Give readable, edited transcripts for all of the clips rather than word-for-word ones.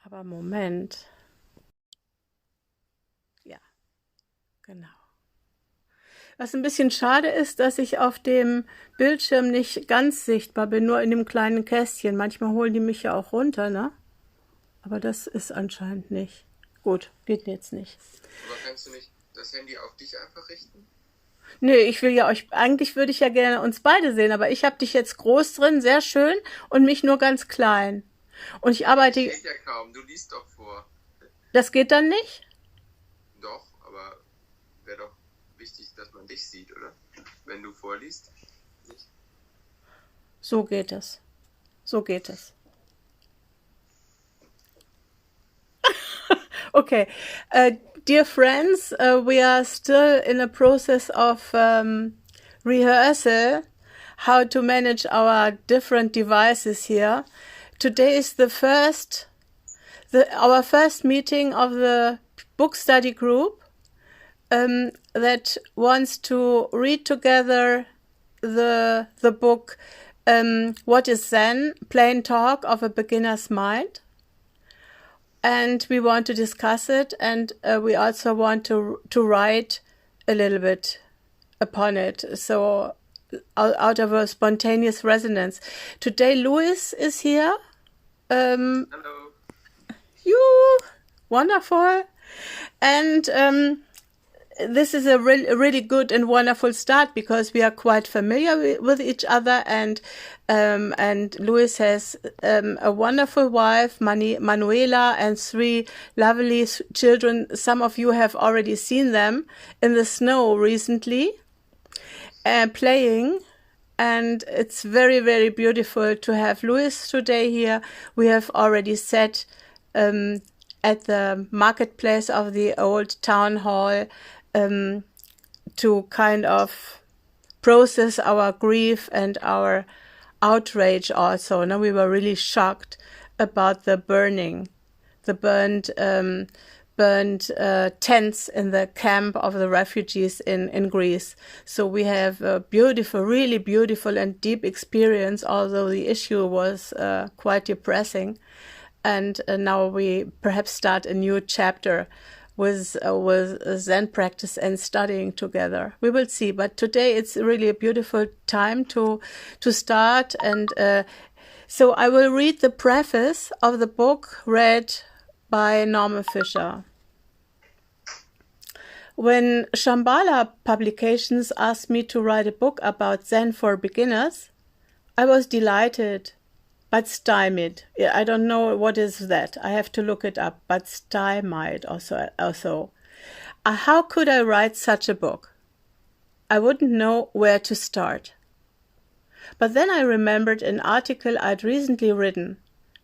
Aber Moment. Ja, genau. Was ein bisschen schade ist, dass ich auf dem Bildschirm nicht ganz sichtbar bin, nur in dem kleinen Kästchen. Manchmal holen die mich ja auch runter, ne? Aber das ist anscheinend nicht. Gut, geht jetzt nicht. Aber kannst du nicht das Handy auf dich einfach richten? Nö, ich will ja euch, eigentlich würde ich ja gerne uns beide sehen, aber ich habe dich jetzt groß drin, sehr schön, und mich nur ganz klein. Und ich arbeite. Ich sehe ja kaum, du liest doch vor. Das geht dann nicht? Doch, aber wäre doch wichtig, dass man dich sieht, oder? Wenn du vorliest. Nicht? So geht es. So geht es. Okay. Dear friends, we are still in a process of rehearsal, how to manage our different devices here. Today is our first meeting of the book study group that wants to read together the book What is Zen? Plain Talk of a Beginner's Mind. And we want to discuss it, and we also want to write a little bit upon it. So out of a spontaneous resonance. Today Louis is here. Hello. You wonderful. And this is a really good and wonderful start because we are quite familiar with each other, and Louis has a wonderful wife, Manuela, and 3 lovely children. Some of you have already seen them in the snow recently, playing, and it's very, very beautiful to have Louis today here. We have already sat at the marketplace of the old town hall to kind of process our grief and our outrage also. Now we were really shocked about the burned tents in the camp of the refugees in Greece. So we have a beautiful, really beautiful and deep experience, although the issue was quite depressing. And now we perhaps start a new chapter with Zen practice and studying together. We will see. But today it's really a beautiful time to start. And so I will read the preface of the book read by Norman Fischer. When Shambhala Publications asked me to write a book about Zen for beginners, I was delighted, but stymied. I don't know what is that. I have to look it up. But stymied also. How could I write such a book? I wouldn't know where to start. But then I remembered an article I'd recently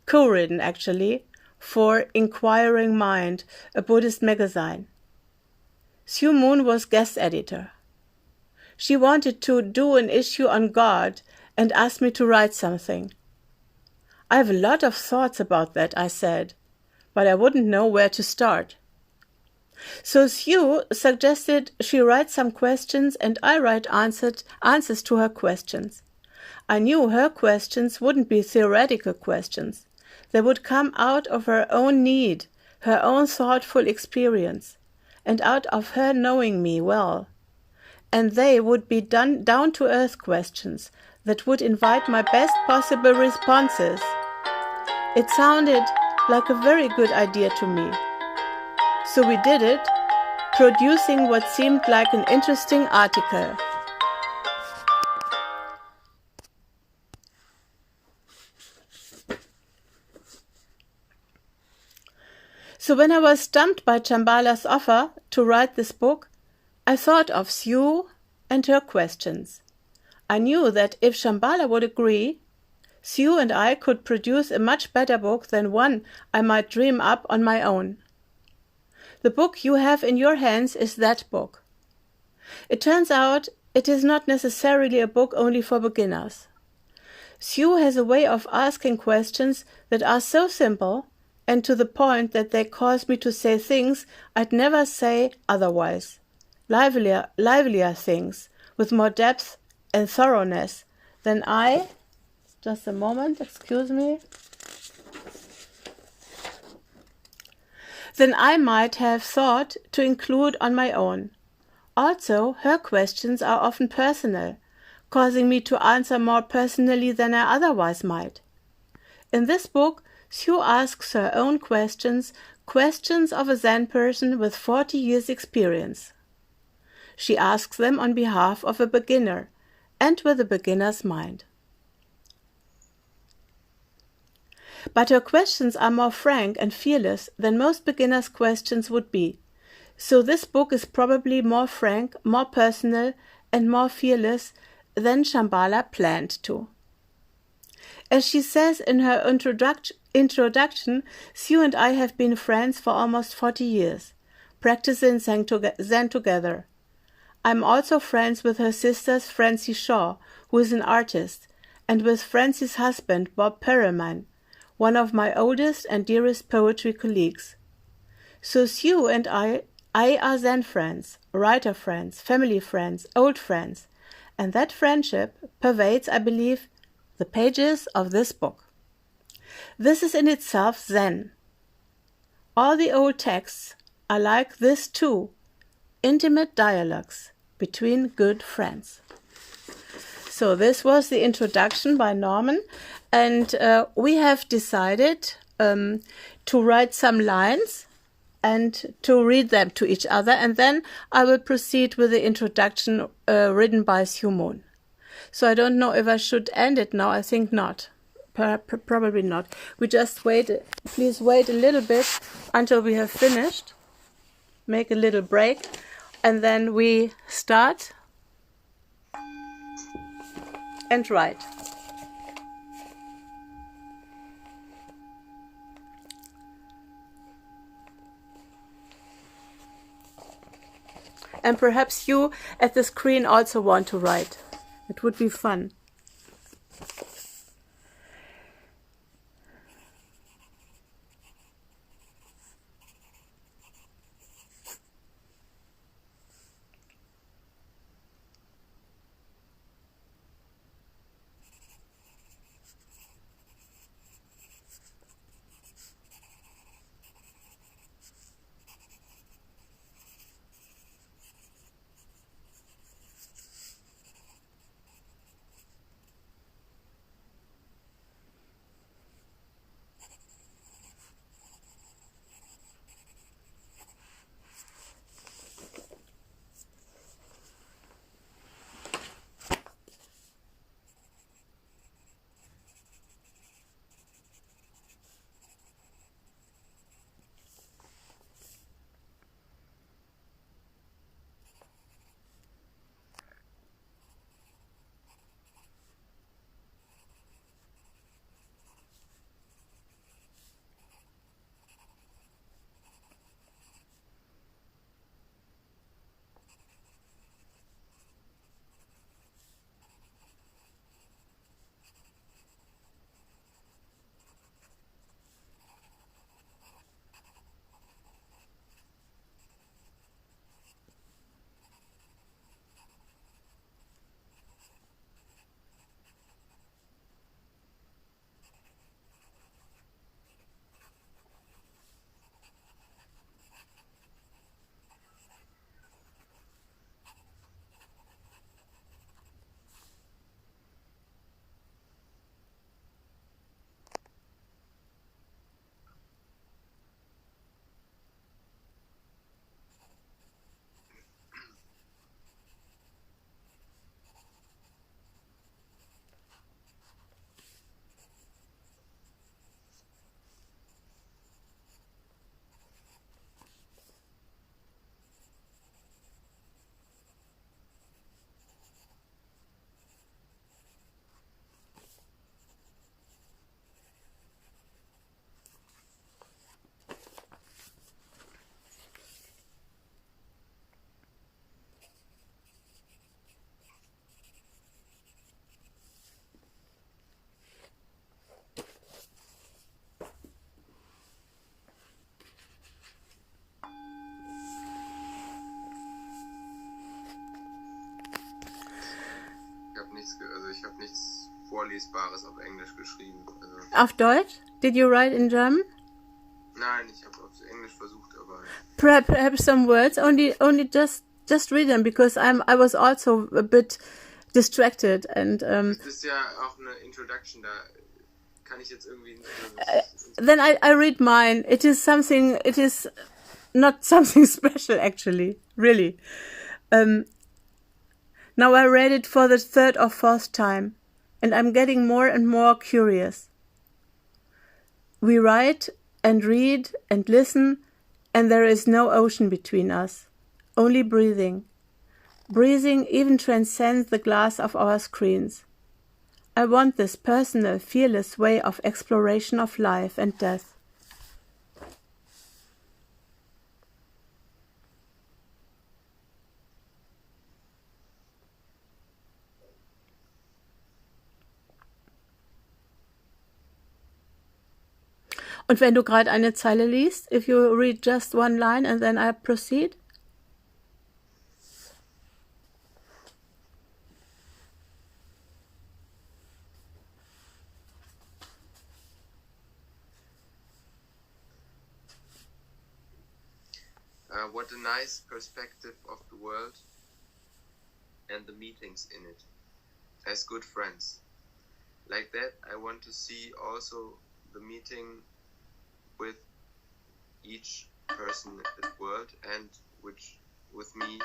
co-written actually, for Inquiring Mind, a Buddhist magazine. Sue Moon was guest editor. She wanted to do an issue on God and asked me to write something. I have a lot of thoughts about that, I said, but I wouldn't know where to start. So Sue suggested she write some questions and I write answers to her questions. I knew her questions wouldn't be theoretical questions. They would come out of her own need, her own thoughtful experience, and out of her knowing me well. And they would be down-to-earth questions that would invite my best possible responses. It sounded like a very good idea to me. So we did it, producing what seemed like an interesting article. So when I was stumped by Shambhala's offer to write this book, I thought of Sue and her questions. I knew that if Shambhala would agree, Sue and I could produce a much better book than one I might dream up on my own. The book you have in your hands is that book. It turns out it is not necessarily a book only for beginners. Sue has a way of asking questions that are so simple and to the point that they cause me to say things I'd never say otherwise. Livelier things, with more depth and thoroughness than Just a moment, excuse me. than I might have thought to include on my own. Also, her questions are often personal, causing me to answer more personally than I otherwise might. In this book, Sue asks her own questions, questions of a Zen person with 40 years' experience. She asks them on behalf of a beginner, and with a beginner's mind. But her questions are more frank and fearless than most beginners' questions would be. So this book is probably more frank, more personal, and more fearless than Shambhala planned to. As she says in her introduction, Sue and I have been friends for almost 40 years, practicing Zen together. I'm also friends with her sister Francie Shaw, who is an artist, and with Francie's husband Bob Perelman, one of my oldest and dearest poetry colleagues. So Sue and I are Zen friends, writer friends, family friends, old friends, and that friendship pervades, I believe, the pages of this book. This is in itself Zen. All the old texts are like this too, intimate dialogues between good friends. So this was the introduction by Norman, and we have decided to write some lines and to read them to each other, and then I will proceed with the introduction written by Sue Moon. So I don't know if I should end it now. I think not. Probably not. We just wait. Please wait a little bit until we have finished. Make a little break, and then we start and write. And perhaps you at the screen also want to write. It would be fun. Ich habe nichts Vorlesbares auf Englisch geschrieben. Auf Deutsch? Did you write in German? Nein, ich habe auf Englisch versucht, Perhaps some words, only just read them, because I was also a bit distracted and Das ist ja auch eine Introduction, da kann ich jetzt irgendwie nicht then I read mine. It is not something special, actually, really. Now I read it for the third or fourth time, and I'm getting more and more curious. We write and read and listen, and there is no ocean between us, only breathing. Breathing even transcends the glass of our screens. I want this personal, fearless way of exploration of life and death. Und wenn du gerade eine Zeile liest, if you read just one line and then I proceed? What a nice perspective of the world and the meetings in it, as good friends. Like that, I want to see also the meeting with each person in the world and with me,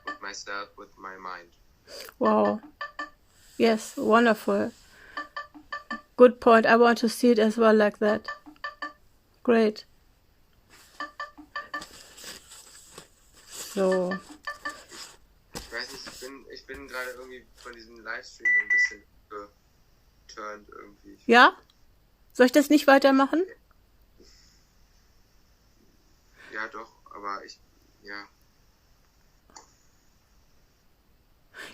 with myself, with my mind. Wow. Yes, wonderful. Good point. I want to see it as well like that. Great. So. Ich weiß nicht, ich bin gerade irgendwie von diesem Livestream so ein bisschen geturned irgendwie. Ja? Soll ich das nicht weitermachen? Ja, doch, aber ja.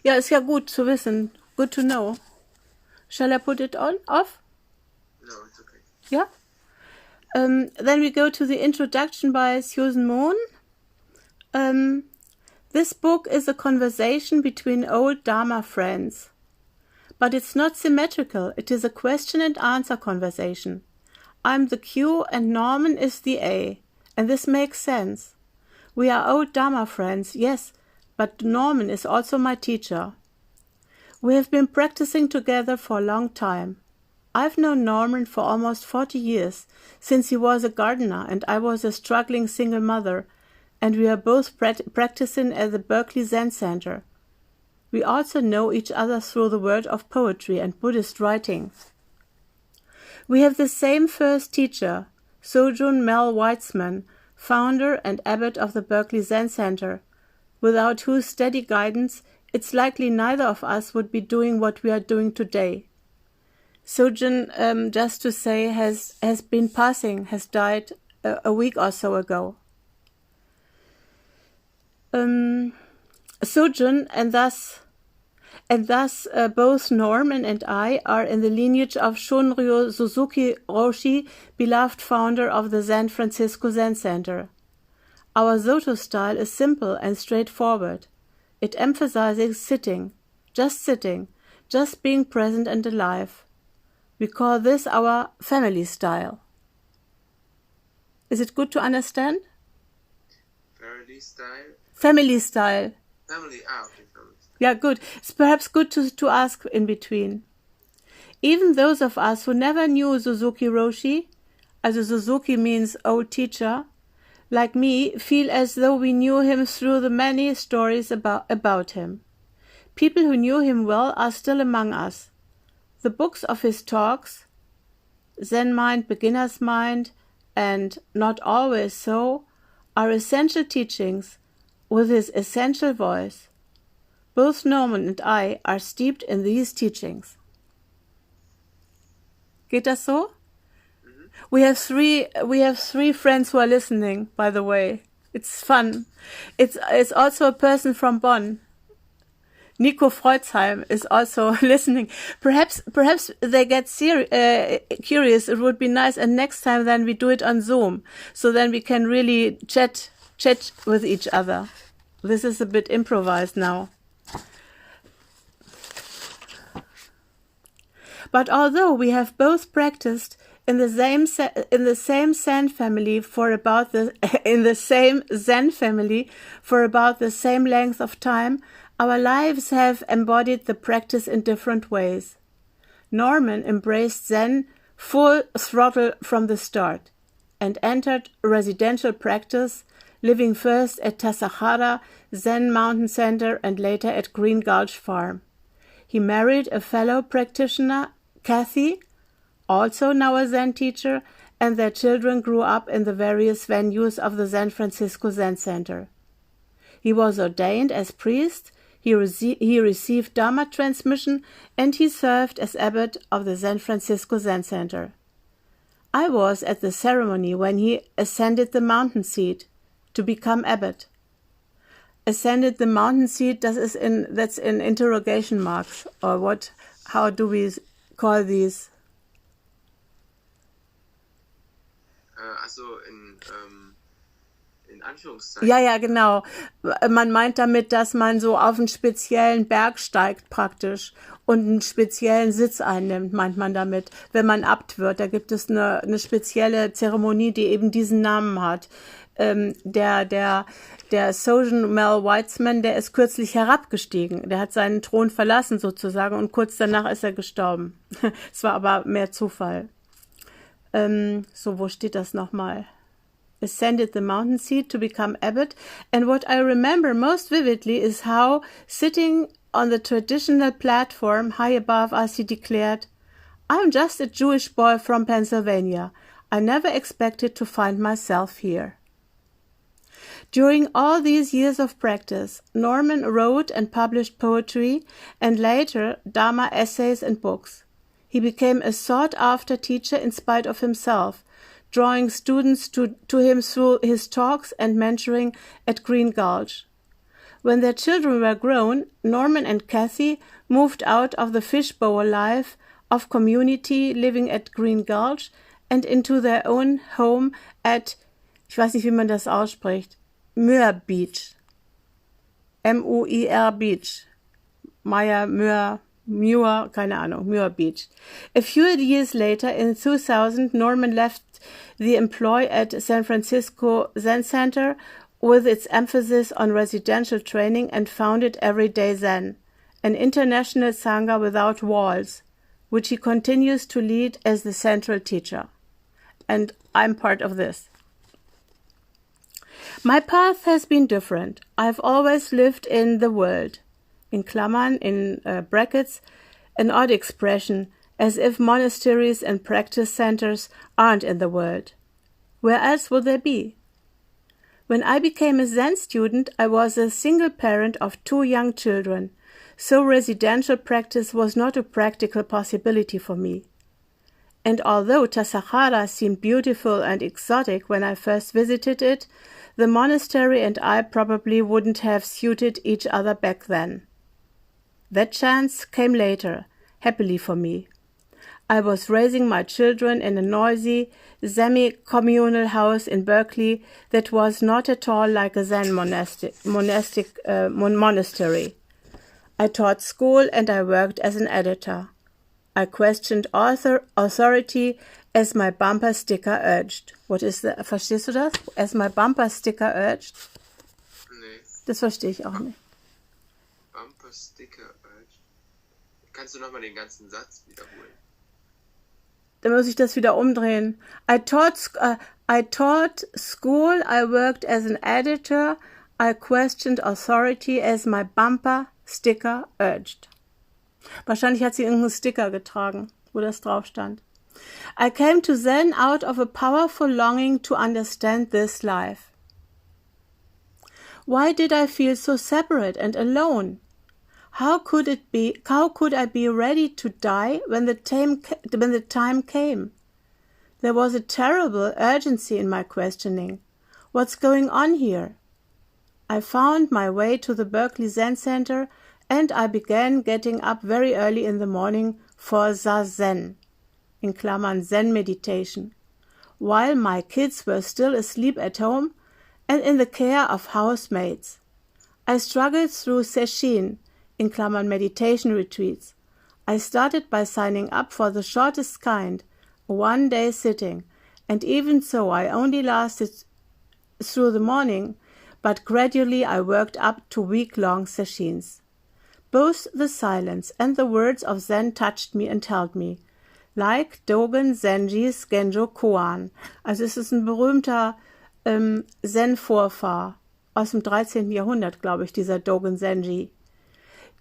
Ja, ist ja gut zu wissen. Good to know. Shall I put it off? No, it's okay. Yeah? Then we go to the introduction by Susan Moon. This book is a conversation between old Dharma friends. But it's not symmetrical. It is a question and answer conversation. I'm the Q and Norman is the A. And this makes sense. We are old Dharma friends, yes, but Norman is also my teacher. We have been practicing together for a long time. I've known Norman for almost 40 years, since he was a gardener and I was a struggling single mother, and we are both practicing at the Berkeley Zen Center. We also know each other through the world of poetry and Buddhist writing. We have the same first teacher, Sojun Mel Weitzman, founder and abbot of the Berkeley Zen Center, without whose steady guidance it's likely neither of us would be doing what we are doing today. Sojun, just to say, has been passing, has died a week or so ago. Sojun, and thus both Norman and I are in the lineage of Shunryu Suzuki Roshi, beloved founder of the San Francisco Zen Center. Our Soto style is simple and straightforward. It emphasizes sitting, just being present and alive. We call this our family style. Is it good to understand? Family style? Family style. Family, okay, family. Yeah, good. It's perhaps good to ask in between. Even those of us who never knew Suzuki Roshi, also Suzuki means old teacher, like me, feel as though we knew him through the many stories about him. People who knew him well are still among us. The books of his talks, Zen Mind, Beginner's Mind, and Not Always So, are essential teachings with his essential voice. Both Norman and I are steeped in these teachings. Geht das so? We have three friends who are listening, by the way. It's fun. It's also a person from Bonn. Nico Freudsheim is also listening. Perhaps they get curious. It would be nice, and next time then we do it on Zoom, so then we can really chat with each other. This is a bit improvised now. But although we have both practiced in the same Zen family for about the same length of time, our lives have embodied the practice in different ways. Norman embraced Zen full throttle from the start and entered residential practice, living first at Tasahara Zen Mountain Center and later at Green Gulch Farm. He married a fellow practitioner, Kathy, also now a Zen teacher, and their children grew up in the various venues of the San Francisco Zen Center. He was ordained as priest, he received Dharma transmission, and he served as abbot of the San Francisco Zen Center. I was at the ceremony when he ascended the mountain seat to become abbot. Ascended the mountain seat, that's in interrogation marks, or what? How do we call these? Also in Anführungszeichen. Ja, genau. Man meint damit, dass man so auf einen speziellen Berg steigt praktisch und einen speziellen Sitz einnimmt, meint man damit, wenn man Abt wird. Da gibt es eine spezielle Zeremonie, die eben diesen Namen hat. Der Sojourn Mel Weitzman, der ist kürzlich herabgestiegen. Der hat seinen Thron verlassen sozusagen und kurz danach ist er gestorben. Es war aber mehr Zufall. So, wo steht das nochmal? Ascended the mountain seat to become abbot, and what I remember most vividly is how, sitting on the traditional platform high above us, he declared, "I'm just a Jewish boy from Pennsylvania. I never expected to find myself here." During all these years of practice, Norman wrote and published poetry and later Dharma essays and books. He became a sought-after teacher in spite of himself, drawing students to him through his talks and mentoring at Green Gulch. When their children were grown, Norman and Kathy moved out of the fishbowl life of community living at Green Gulch and into their own home at, ich weiß nicht, wie man das ausspricht, Mehr Beach. M-U-I-R Beach. Muir, keine Ahnung, Muir Beach. A few years later, in 2000, Norman left the employ at San Francisco Zen Center with its emphasis on residential training and founded Everyday Zen, an international sangha without walls, which he continues to lead as the central teacher. And I'm part of this. My path has been different. I've always lived in the world. In Klammern, in brackets, an odd expression, as if monasteries and practice centers aren't in the world. Where else would they be? When I became a Zen student, I was a single parent of 2 young children, so residential practice was not a practical possibility for me. And although Tasahara seemed beautiful and exotic when I first visited it, the monastery and I probably wouldn't have suited each other back then. That chance came later, happily for me. I was raising my children in a noisy, semi-communal house in Berkeley that was not at all like a Zen monastery. I taught school and I worked as an editor. I questioned authority as my bumper sticker urged. Verstehst du das? As my bumper sticker urged? Nee. Das verstehe ich auch nicht. Bumper sticker urged? Kannst du nochmal den ganzen Satz wiederholen? Dann muss ich das wieder umdrehen. I taught school, I worked as an editor, I questioned authority as my bumper sticker urged. Wahrscheinlich hat sie irgendeinen Sticker getragen, wo das drauf stand. I came to Zen out of a powerful longing to understand this life. Why did I feel so separate and alone? How could I be ready to die when the time came? There was a terrible urgency in my questioning. What's going on here? I found my way to the Berkeley Zen Center and I began getting up very early in the morning for Zazen, in Klammern Zen meditation, while my kids were still asleep at home and in the care of housemaids. I struggled through Sesshin, in Klammern meditation retreats. I started by signing up for the shortest kind, one day sitting, and even so I only lasted through the morning, but gradually I worked up to week-long sessions. Both the silence and the words of Zen touched me and held me, like Dogen Zenji's Genjo Koan. Also es ist ein berühmter Zen-Vorfahr aus dem 13. Jahrhundert, glaube ich, dieser Dogen Zenji.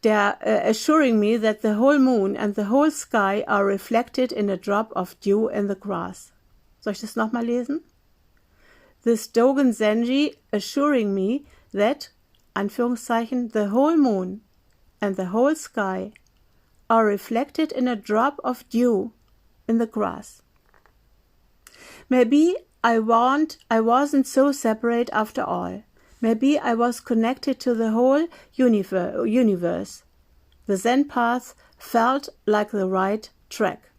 Der assuring me that the whole moon and the whole sky are reflected in a drop of dew in the grass. Soll ich das nochmal lesen? This Dogen Zenji assuring me that, Anführungszeichen, the whole moon and the whole sky are reflected in a drop of dew in the grass. Maybe I wasn't so separate after all. Maybe I was connected to the whole universe. The Zen path felt like the right track.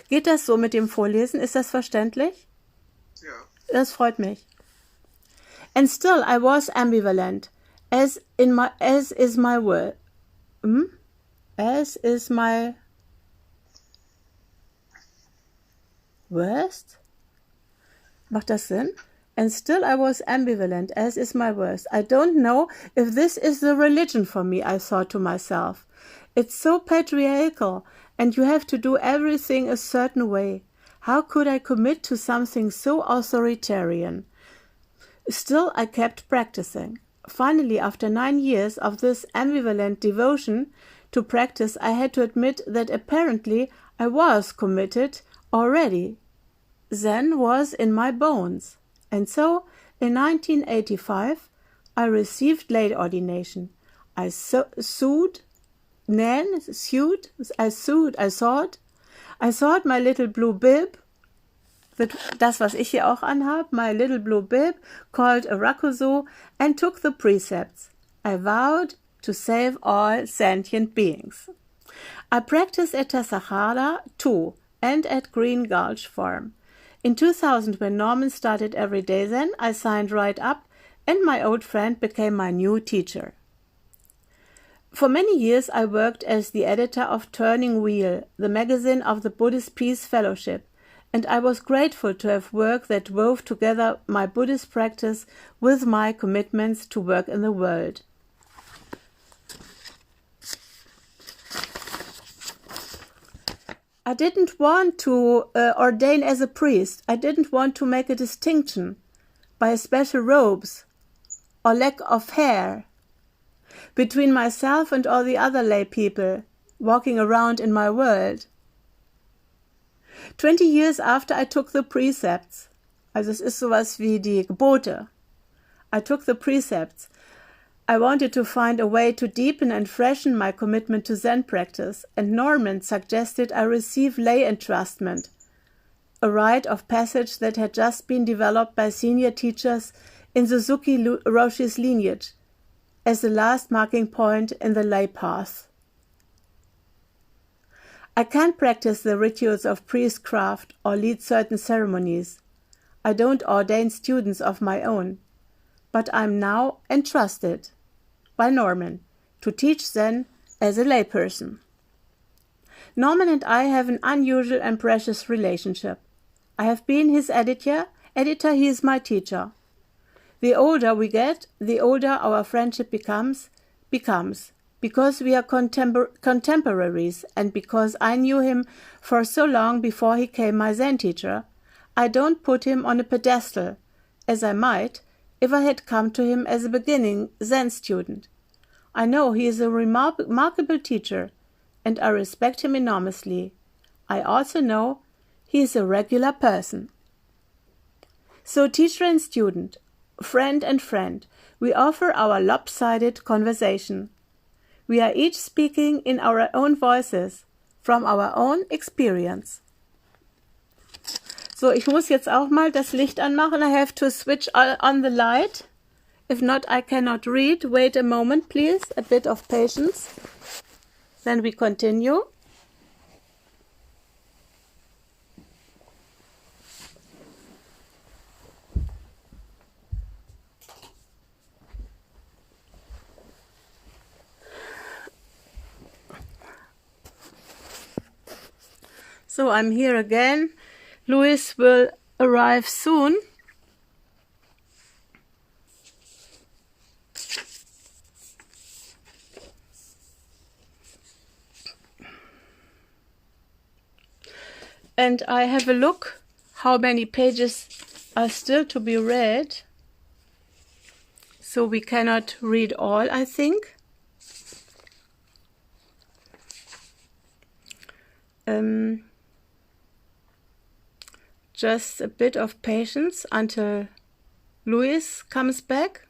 Geht das so mit dem Vorlesen? Ist das verständlich? Ja. Das freut mich. And still I was ambivalent, as is my worst? Macht das Sinn? And still I was ambivalent, as is my worst. I don't know if this is the religion for me, I thought to myself. It's so patriarchal, and you have to do everything a certain way. How could I commit to something so authoritarian? Still, I kept practicing. Finally, after 9 years of this ambivalent devotion to practice, I had to admit that apparently I was committed already. Zen was in my bones. And so, in 1985, I received lay ordination. I thought my little blue bib, das, was ich hier auch anhab, my little blue bib, called a rakuso, and took the precepts. I vowed to save all sentient beings. I practiced at Tasahara too, and at Green Gulch Farm. In 2000, when Norman started Everyday Zen, I signed right up, and my old friend became my new teacher. For many years, I worked as the editor of Turning Wheel, the magazine of the Buddhist Peace Fellowship, and I was grateful to have work that wove together my Buddhist practice with my commitments to work in the world. I didn't want to ordain as a priest. I didn't want to make a distinction by special robes or lack of hair between myself and all the other lay people walking around in my world. 20 years after I took the precepts, also es ist sowas wie die Gebote, I took the precepts, I wanted to find a way to deepen and freshen my commitment to Zen practice, and Norman suggested I receive lay entrustment, a rite of passage that had just been developed by senior teachers in Suzuki Roshi's lineage, as the last marking point in the lay path. I can't practice the rituals of priestcraft or lead certain ceremonies. I don't ordain students of my own, but I'm now entrusted by Norman to teach Zen as a layperson. Norman and I have an unusual and precious relationship. I have been his editor, he is my teacher. The older we get, the older our friendship becomes, because we are contemporaries and because I knew him for so long before he came my Zen teacher. I don't put him on a pedestal, as I might if I had come to him as a beginning Zen student. I know he is a remarkable teacher, and I respect him enormously. I also know he is a regular person. So teacher and student, friend and friend, we offer our lopsided conversation. We are each speaking in our own voices, from our own experience. So, ich muss jetzt auch mal das Licht anmachen. I have to switch on the light. If not, I cannot read. Wait a moment, please. A bit of patience. Then we continue. So I'm here again. Louis will arrive soon. And I have a look how many pages are still to be read. So we cannot read all, I think. Just a bit of patience until Louis comes back.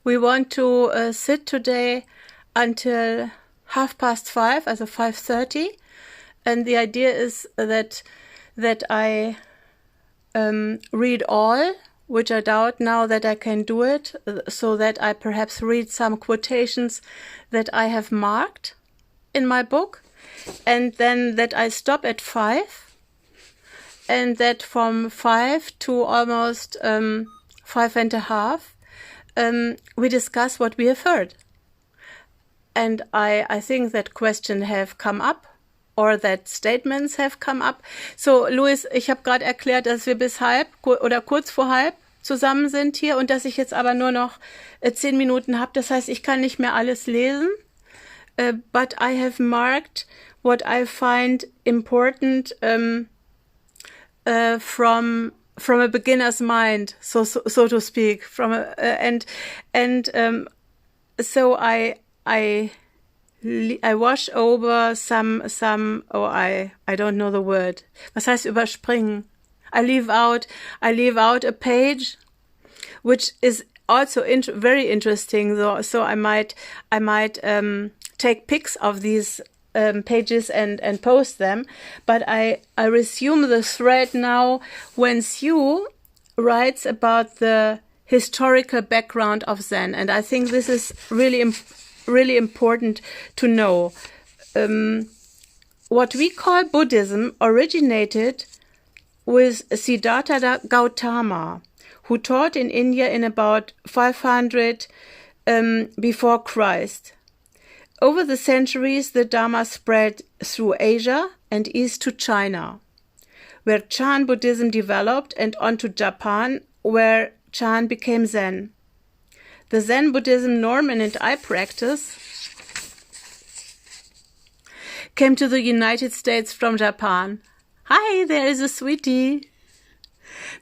We want to sit today until 5:30, also 5:30, and the idea is that I read all, which I doubt now that I can do it, so that I perhaps read some quotations that I have marked in my book, and then that I stop at 5, and that from 5 to almost 5:30, we discuss what we have heard. And I think that questions have come up, or that statements have come up. So, Louis, ich habe gerade erklärt, dass wir bis halb oder kurz vor halb zusammen sind hier und dass ich jetzt aber nur noch 10 Minuten habe. Das heißt, ich kann nicht mehr alles lesen. But I have marked what I find important from a beginner's mind, so to speak. So I wash over some I don't know the word. Was heißt überspringen? I leave out a page, which is also very interesting. So I might take pics of these pages and post them. But I resume the thread now when Sue writes about the historical background of Zen, and I think this is really important to know. What we call Buddhism originated with Siddhartha Gautama, who taught in India in about 500 before Christ. Over the centuries, the Dharma spread through Asia and east to China, where Chan Buddhism developed, and on to Japan, where Chan became Zen. The Zen Buddhism Norman and I practice came to the United States from Japan. Hi, there is a sweetie.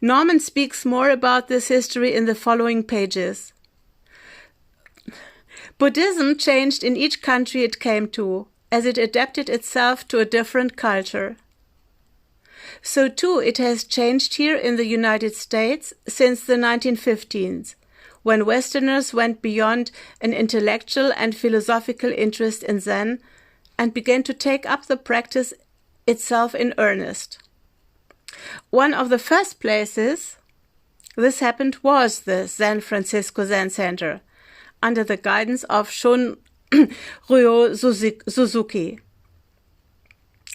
Norman speaks more about this history in the following pages. Buddhism changed in each country it came to, as it adapted itself to a different culture. So too it has changed here in the United States since the 1950s. When Westerners went beyond an intellectual and philosophical interest in Zen and began to take up the practice itself in earnest. One of the first places this happened was the San Francisco Zen Center, under the guidance of Shun Ryo Suzuki.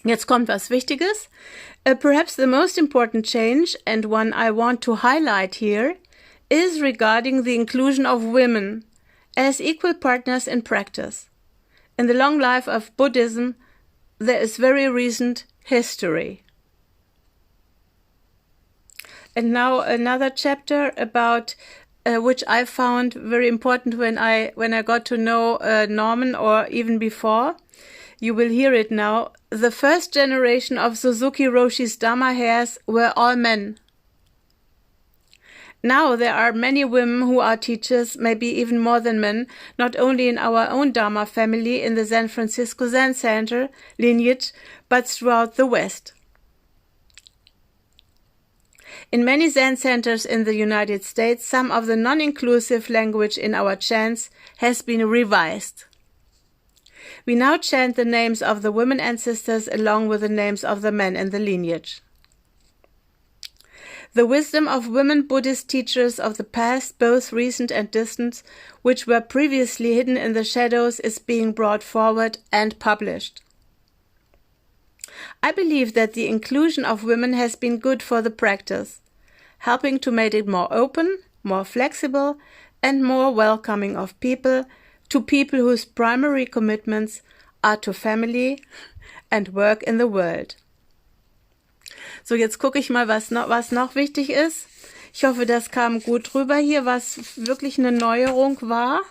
Jetzt kommt was Wichtiges. Perhaps the most important change, and one I want to highlight here, is regarding the inclusion of women as equal partners in practice. In the long life of Buddhism, there is very recent history. And now another chapter about which I found very important when I got to know Norman, or even before. You will hear it now. The first generation of Suzuki Roshi's Dharma heirs were all men. Now there are many women who are teachers, maybe even more than men, not only in our own Dharma family in the San Francisco Zen Center lineage, but throughout the West. In many Zen centers in the United States, some of the non-inclusive language in our chants has been revised. We now chant the names of the women ancestors along with the names of the men in the lineage. The wisdom of women Buddhist teachers of the past, both recent and distant, which were previously hidden in the shadows, is being brought forward and published. I believe that the inclusion of women has been good for the practice, helping to make it more open, more flexible, and more welcoming of people to people whose primary commitments are to family and work in the world. So, jetzt gucke ich mal, was noch wichtig ist. Ich hoffe, das kam gut rüber hier, was wirklich eine Neuerung war.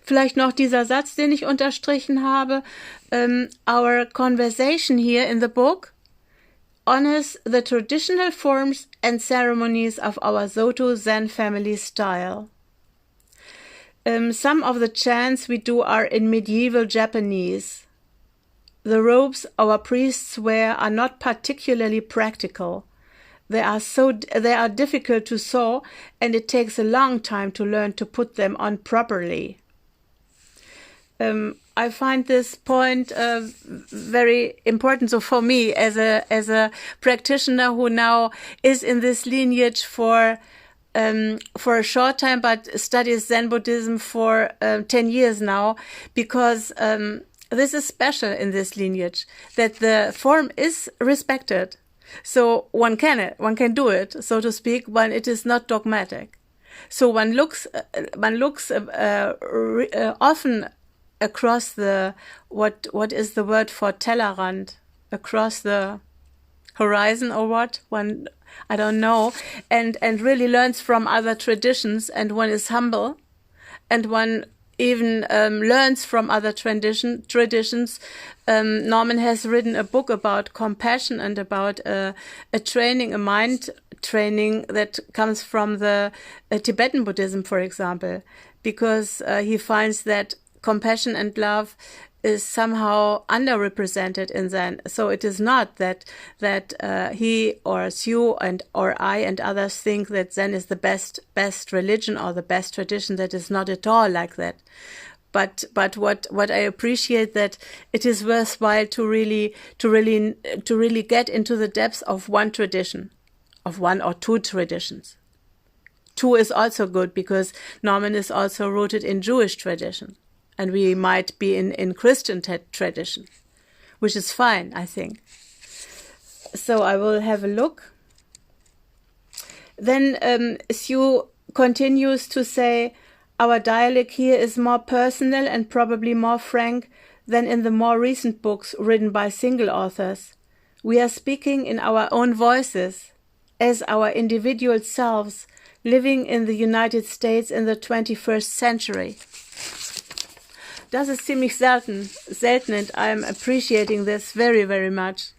Vielleicht noch dieser Satz, den ich unterstrichen habe. Our conversation here in the book honors the traditional forms and ceremonies of our Soto Zen family style. Some of the chants we do are in medieval Japanese. The robes our priests wear are not particularly practical. They are difficult to sew, and it takes a long time to learn to put them on properly. I find this point very important. So for me, as a practitioner who now is in this lineage for a short time, but studies Zen Buddhism for 10 years now, because this is special in this lineage, that the form is respected. So one can do it, so to speak, when it is not dogmatic. So one looks often across the, what is the word for Tellerrand? Across the horizon or what? I don't know. And really learns from other traditions, and one is humble, and one even learns from other traditions. Norman has written a book about compassion and about a mind training that comes from the Tibetan Buddhism, for example, because he finds that compassion and love is somehow underrepresented in Zen. So it is not that he or Sue or I and others think that Zen is the best religion or the best tradition. That is not at all like that. But what I appreciate, that it is worthwhile to really get into the depths of one tradition, of one or two traditions. Two is also good, because Norman is also rooted in Jewish tradition. And we might be in Christian tradition, which is fine, I think. So I will have a look. Then Sue continues to say, our dialogue here is more personal and probably more frank than in the more recent books written by single authors. We are speaking in our own voices, as our individual selves, living in the United States in the 21st century. Das ist ziemlich selten, and I'm appreciating this very, very much.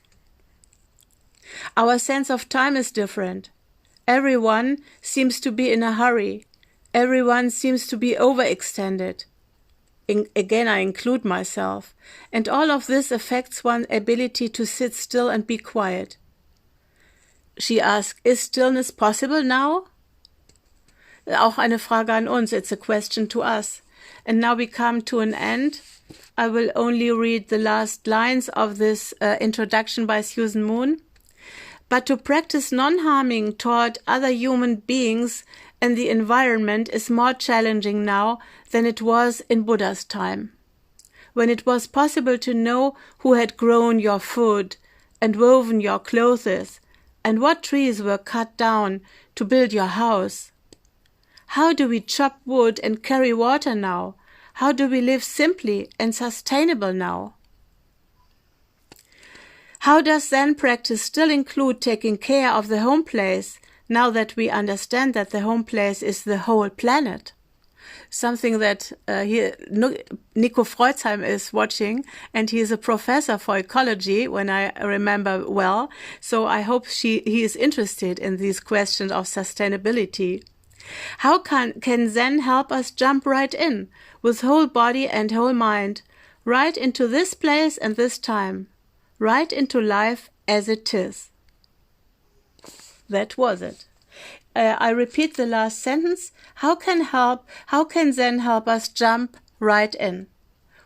Our sense of time is different. Everyone seems to be in a hurry. Everyone seems to be overextended. Again, I include myself. And all of this affects one's ability to sit still and be quiet. She asks, is stillness possible now? Auch eine Frage an uns. It's a question to us. And now we come to an end. I will only read the last lines of this introduction by Susan Moon. But to practice non-harming toward other human beings and the environment is more challenging now than it was in Buddha's time, when it was possible to know who had grown your food and woven your clothes and what trees were cut down to build your house. How do we chop wood and carry water now? How do we live simply and sustainable now? How does Zen practice still include taking care of the home place, now that we understand that the home place is the whole planet? Something that Nico Freudsheim is watching, and he is a professor for ecology, when I remember well. So I hope he is interested in these questions of sustainability. How can Zen help us jump right in, with whole body and whole mind, right into this place and this time, right into life as it is? That was it. I repeat the last sentence. How can Zen help us jump right in,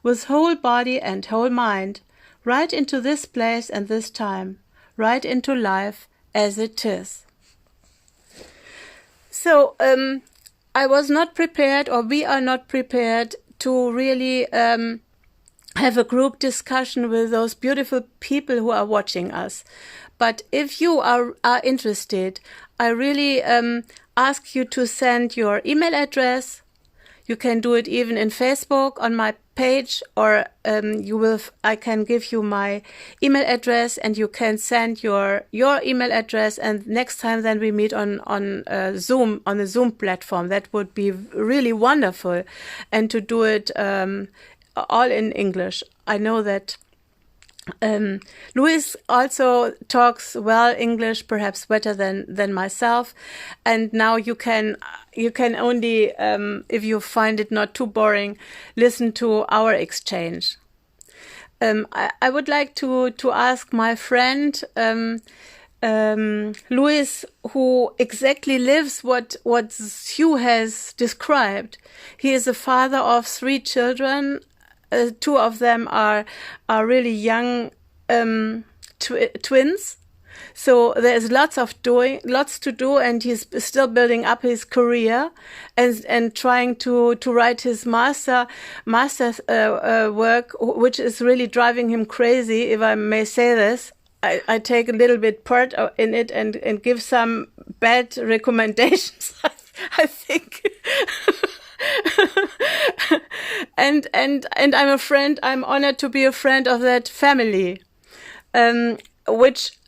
with whole body and whole mind, right into this place and this time, right into life as it is? So I was not prepared, or we are not prepared, to really have a group discussion with those beautiful people who are watching us. But if you are interested, I really ask you to send your email address. You can do it even in Facebook on my page, or I can give you my email address, and you can send your email address. And next time, then we meet on Zoom, on the Zoom platform. That would be really wonderful, and to do it all in English. I know that Luis also talks well English, perhaps better than myself. And now you can only, if you find it not too boring, listen to our exchange. I would like to ask my friend Luis, who exactly lives what Hugh has described. He is a father of 3 children. 2 of them are really young twins. So there's lots to do, and he's still building up his career and trying to write his master's work, which is really driving him crazy, if I may say this. I take a little bit part in it and give some bad recommendations, I think. and I'm a friend. I'm honored to be a friend of that family, which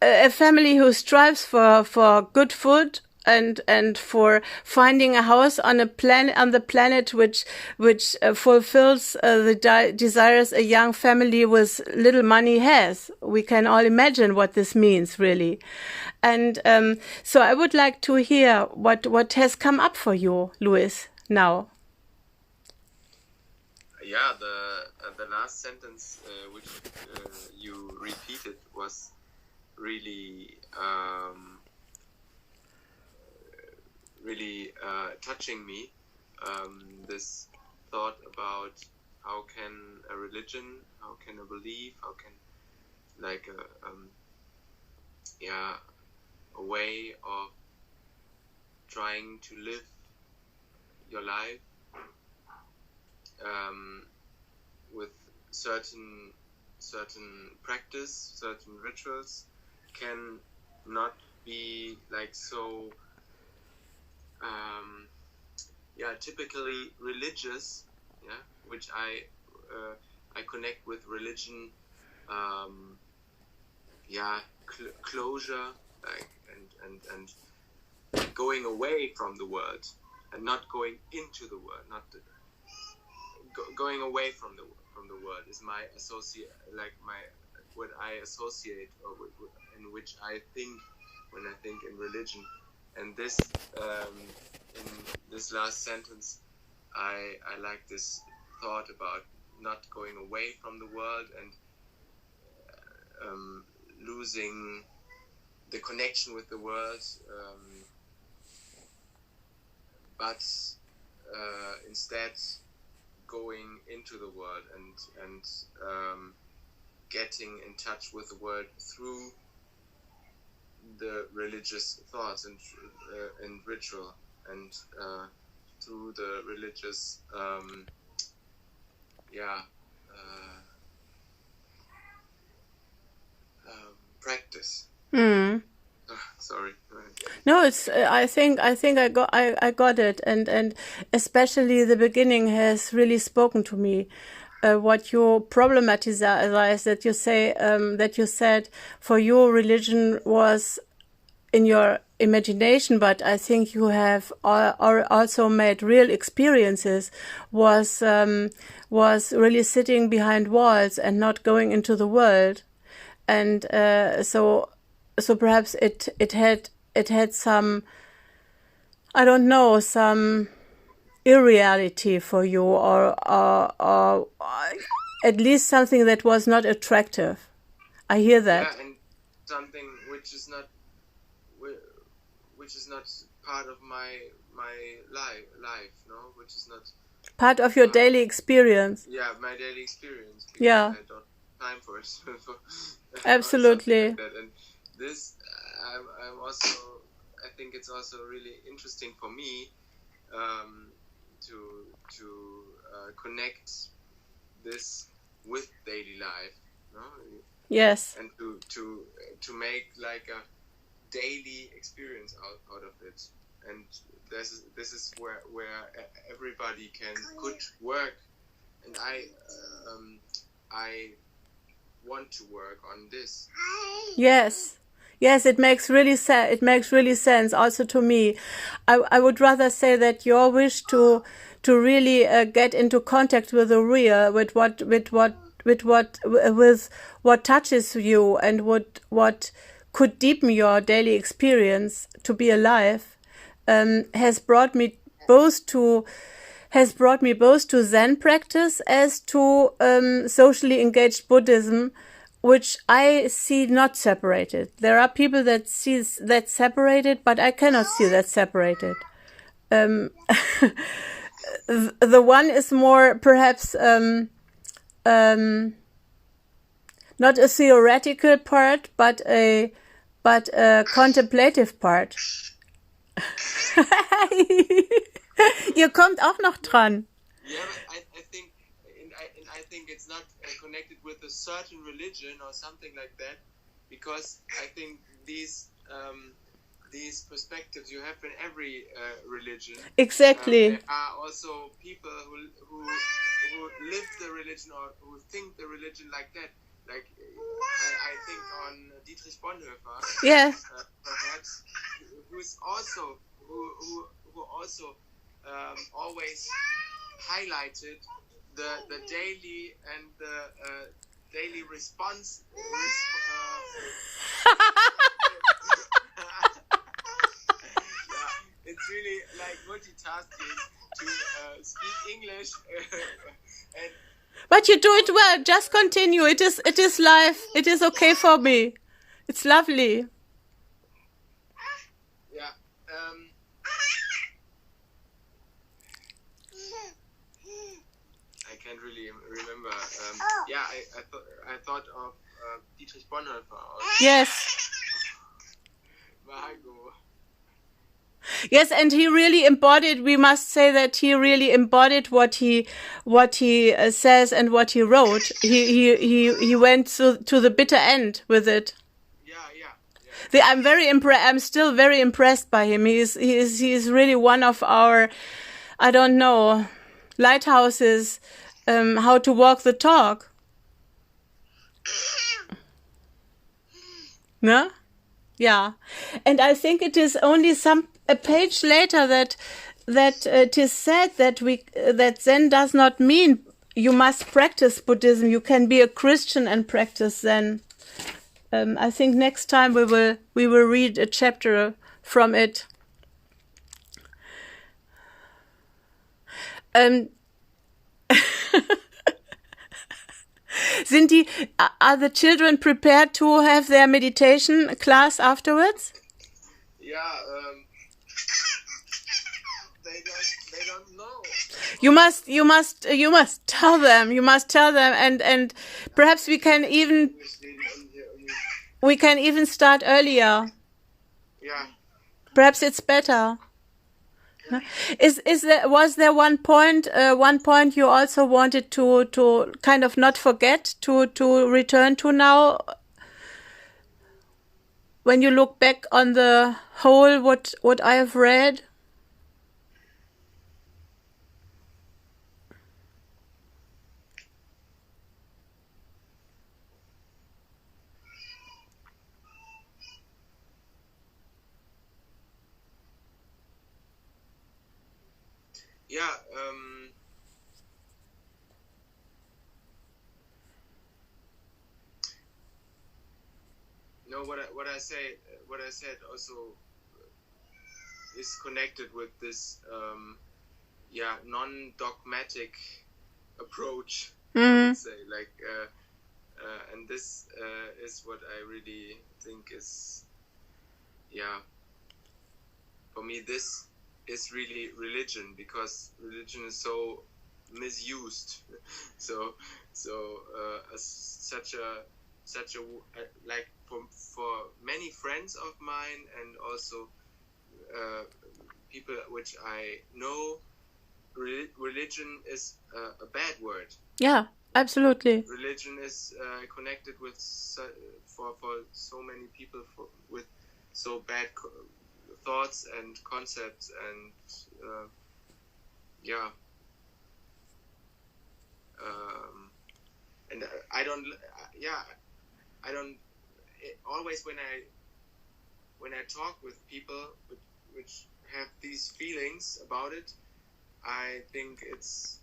a family who strives for good food and for finding a house on the planet which fulfills the desires a young family with little money has. We can all imagine what this means, really. And so I would like to hear what has come up for you, Luis, now. Yeah, the last sentence which you repeated was really touching me. This thought about how can a religion, how can a belief, how can a way of trying to live your life with certain practice, certain rituals, can not be like so typically religious, which I connect with religion, closure, and going away from the world and not going into the world, going away from the world is my what I associate, or in which I think when I think in religion. And this in this last sentence, I like this thought about not going away from the world and losing the connection with the world, but instead going into the world and getting in touch with the world through the religious thoughts and ritual, and through the religious practice. Sorry. No, it's. I think I got it, and especially the beginning has really spoken to me. What you problematize, that you say, that you said for you religion was in your imagination, but I think you have also made real experiences, was really sitting behind walls and not going into the world, and so perhaps it had some, I don't know, some irreality for you, or at least something that was not attractive. I hear that. Yeah, and something which is not part of my life, no, which is not part of your daily experience. Yeah, my daily experience. Yeah, I don't have time for it. Absolutely. Like that. And this, I'm also. I think it's also really interesting for me to connect this with daily life, no? Yes. And to make like a daily experience out of it. And this is where everybody could work, and I want to work on this. Yes, it makes really sense also to me. I would rather say that your wish to really get into contact with the real, with what touches you and what could deepen your daily experience to be alive, has brought me both to Zen practice as to socially engaged Buddhism, which I see not separated. There are people that see that separated, but I cannot see that separated. The one is more perhaps not a theoretical part, but a contemplative part. Ihr kommt auch noch dran. Yeah, but I think it's not connected with a certain religion or something like that, because I think these perspectives you have in every religion. Exactly. There are also people who live the religion or who think the religion like that. Like I think on Dietrich Bonhoeffer. Yeah. Perhaps who also always highlighted the daily and the daily response. It's really like multitasking to speak English and. But you do it well. Just continue. It is live. It is okay for me. It's lovely. Yeah. I can't really remember. I thought of Dietrich Bonhoeffer. Yes. Margot. Yes, and he really embodied. We must say that he really embodied what he says and what he wrote. He went to the bitter end with it. Yeah. I'm very impressed. I'm still very impressed by him. He is really one of our, I don't know, lighthouses. How to walk the talk. No? Yeah, and I think it is only a page later that it is said that Zen does not mean you must practice Buddhism. You can be a Christian and practice Zen. I think next time we will read a chapter from it. Are the children prepared to have their meditation class afterwards? Yeah, they don't know. You must tell them. You must tell them, and perhaps we can even start earlier. Yeah. Perhaps it's better. Was there one point you also wanted to kind of not forget to return to now, when you look back on the whole what I have read? Yeah, no, what I said also is connected with this non-dogmatic approach. I would say, like, and this is what I really think is, for me this is really religion, because religion is so misused. so such a like for many friends of mine, and also people which I know, religion is a bad word. Yeah, Absolutely. Religion is connected with for so many people with so bad thoughts and concepts and and I don't always when I talk with people which have these feelings about it, I think it's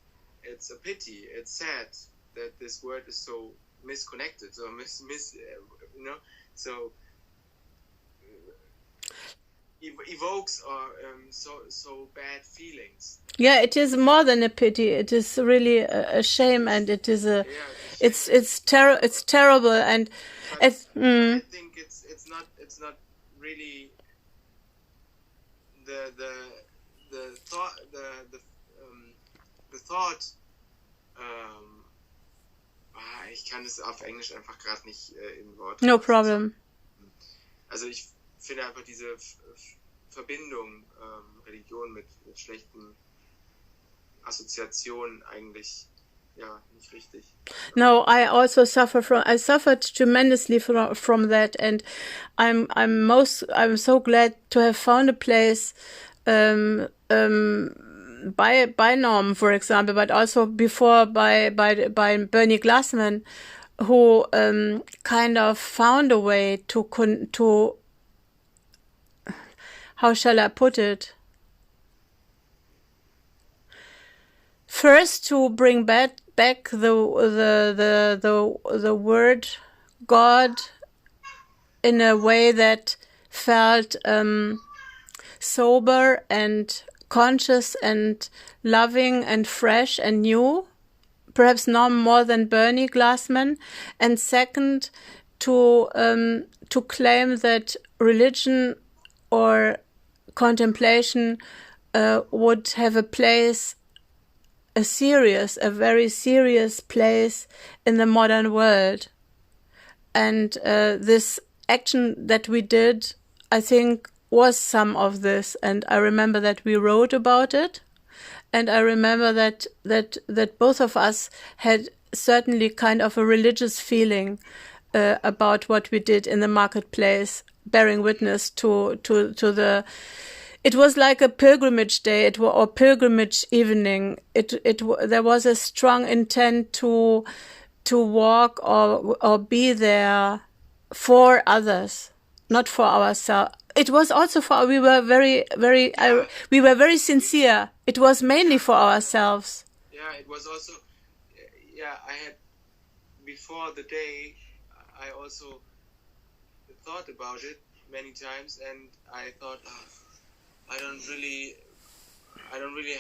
a pity, it's sad that this word is so misconnected, so so evokes or so bad feelings. Yeah, it is more than a pity. It is really a shame, and it is it's terrible, and I think it's not really the thought the thought. Ich kann es auf Englisch einfach gerade nicht in Worte. No problem. Also ich finde einfach diese Verbindung Religion mit schlechten Assoziationen eigentlich nicht richtig. No, I also suffered tremendously from that, and I'm so glad to have found a place by Norm, for example, but also before by Bernie Glassman, who kind of found a way to how shall I put it? First, to bring back the word God in a way that felt sober and conscious and loving and fresh and new, perhaps no more than Bernie Glassman. And second, to claim that religion or contemplation would have a place, a very serious place in the modern world. And this action that we did, I think, was some of this. And I remember that we wrote about it. And I remember that both of us had certainly kind of a religious feeling about what we did in the marketplace, bearing witness to the. It was like a pilgrimage day, or pilgrimage evening. There was a strong intent to walk or be there for others, not for ourselves. It was also we were very sincere. It was mainly for ourselves. Yeah, it was also. I had before the day. I also thought about it many times, and I thought. I don't really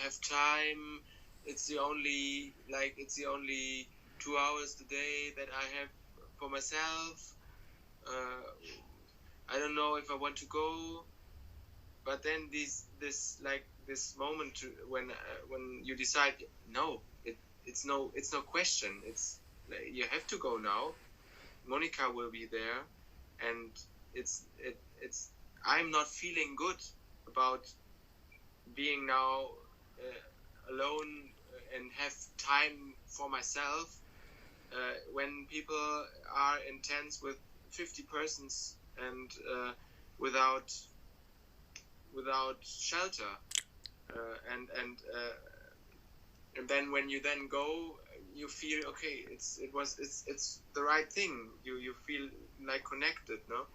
have time. It's the only 2 hours a day that I have for myself. I don't know if I want to go. But then this moment when you decide, no, it's no question. It's you have to go now. Monica will be there, and it's I'm not feeling good about being now alone and have time for myself when people are intense with 50 persons and without shelter and then when you then go, you feel okay. It's the right thing. You feel like connected, no?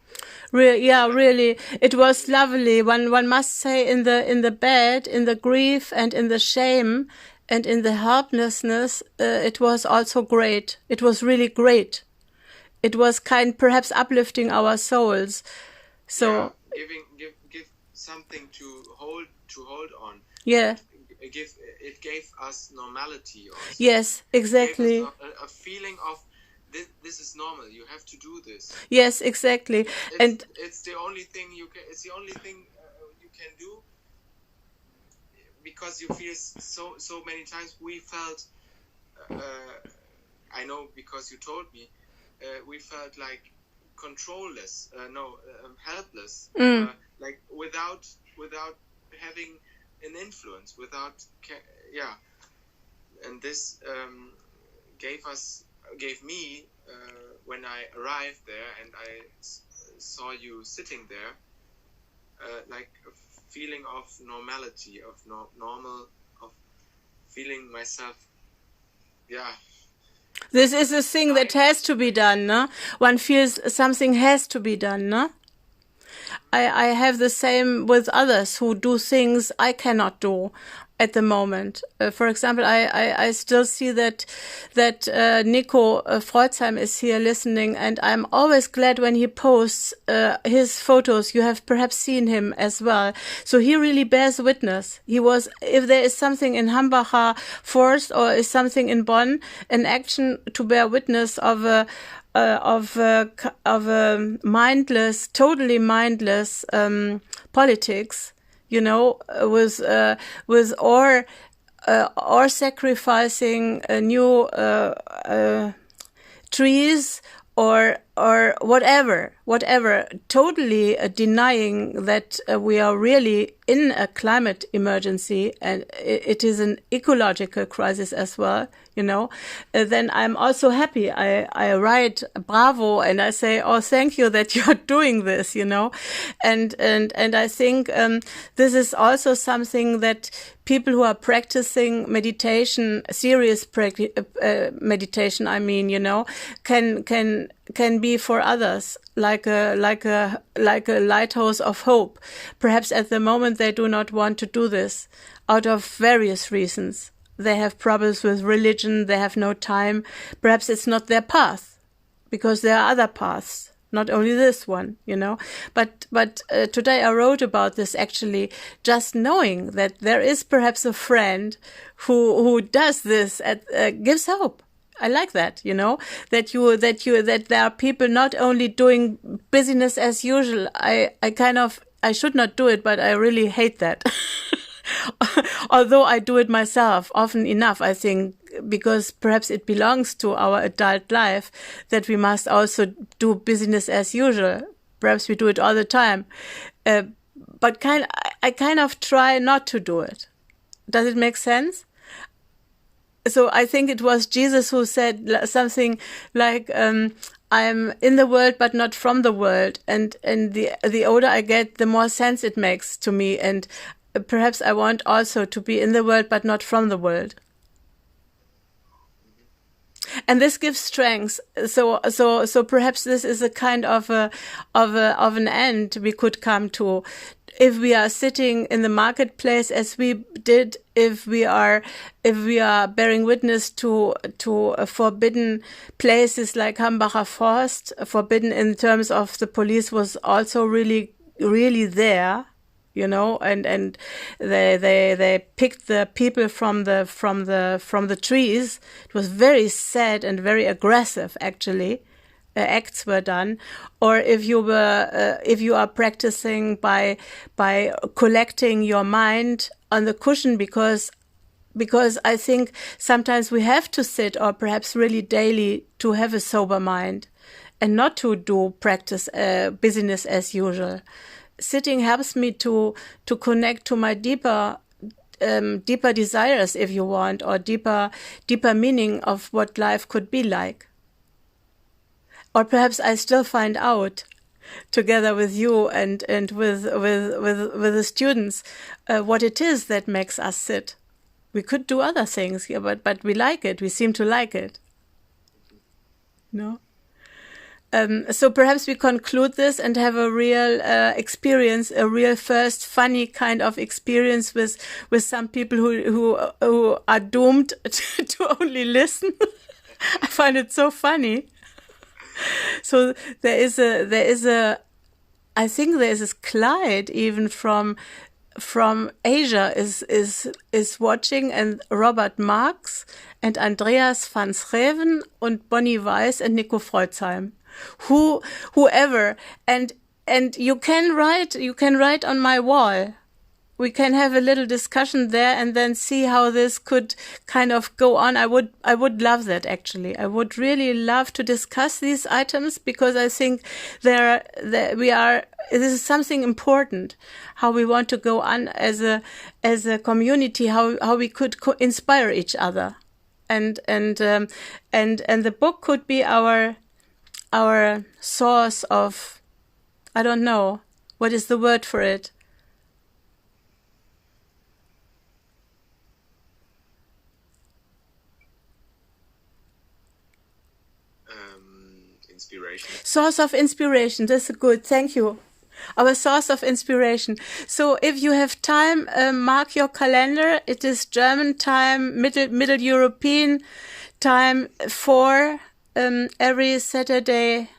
Really, it was lovely. One must say, in the bed, in the grief, and in the shame, and in the helplessness, it was also great. It was really great. It was perhaps uplifting our souls. So give something to hold on. Yeah. It gave us normality also. Yes, exactly. It gave us a feeling of this is normal. You have to do this. Yes, exactly. It's the only thing you can. It's the only thing you can do because you feel so many times. We felt. I know because you told me. We felt like controlless. Helpless. Like without having an influence, and this gave me when I arrived there and I saw you sitting there, like a feeling of normality, of normal, of feeling myself, yeah. This is a thing that has to be done, no? One feels something has to be done, no? I have the same with others who do things I cannot do at the moment. For example, I still see that Nico Freuzheim is here listening, and I'm always glad when he posts his photos. You have perhaps seen him as well. So he really bears witness. He was, if there is something in Hambacher Forest or is something in Bonn, an action to bear witness of a mindless, totally mindless politics, you know, with or sacrificing new trees or whatever, totally denying that we are really in a climate emergency and it is an ecological crisis as well, you know, then I'm also happy. I write bravo and I say, oh, thank you that you're doing this, you know, and I think this is also something that people who are practicing meditation, serious meditation, I mean, you know, can be for others like a lighthouse of hope. Perhaps at the moment they do not want to do this out of various reasons. They have problems with religion, they have no time. Perhaps it's not their path, because there are other paths, not only this one, you know. But today I wrote about this actually, just knowing that there is perhaps a friend who does this, gives hope. I like that, you know, that there are people not only doing business as usual. I should not do it, but I really hate that. Although I do it myself often enough, I think, because perhaps it belongs to our adult life that we must also do business as usual. Perhaps we do it all the time. But I kind of try not to do it. Does it make sense? So I think it was Jesus who said something like, I'm in the world, but not from the world. And the older I get, the more sense it makes to me. And perhaps I want also to be in the world, but not from the world. And this gives strength. So perhaps this is a kind of an end we could come to. If we are sitting in the marketplace as we did, if we are bearing witness to forbidden places like Hambacher Forst, forbidden in terms of the police was also really, really there, you know, and they picked the people from the trees. It was very sad and very aggressive, actually. Acts were done, or if you are practicing by collecting your mind on the cushion, because I think sometimes we have to sit, or perhaps really daily, to have a sober mind and not to do practice business as usual. Sitting helps me to connect to my deeper desires, if you want, or deeper meaning of what life could be like. Or perhaps I still find out, together with you and with the students, what it is that makes us sit. We could do other things here, but we like it. We seem to like it. No. So perhaps we conclude this and have a real experience, a real first funny kind of experience with some people who are doomed to only listen. I find it so funny. So there is I think there is Clyde even from Asia is watching, and Robert Marx and Andreas van Schreven and Bonnie Weiss and Nico Freuzheim, whoever, and you can write on my wall. We can have a little discussion there and then see how this could kind of go on. I would love that, actually. I would really love to discuss these items, because I think this is something important, how we want to go on as a community, how we could inspire each other. and the book could be our source of, I don't know, what is the word for it? Inspiration. Source of inspiration. That's good. Thank you. Our source of inspiration. So if you have time, mark your calendar. It is German time, Middle European time, 4 every Saturday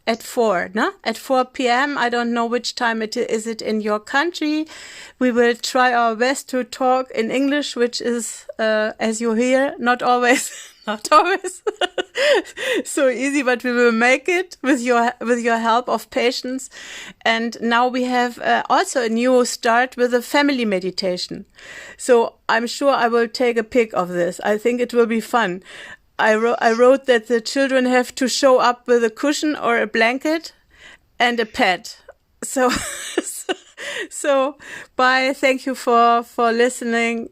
at 4, no? At 4 p.m. I don't know which time it is it in your country. We will try our best to talk in English, which is, as you hear, not always so easy, but we will make it with your help of patience. And now we have also a new start with a family meditation. So I'm sure I will take a pic of this. I think it will be fun. I wrote that the children have to show up with a cushion or a blanket and a pet. So bye. Thank you for listening.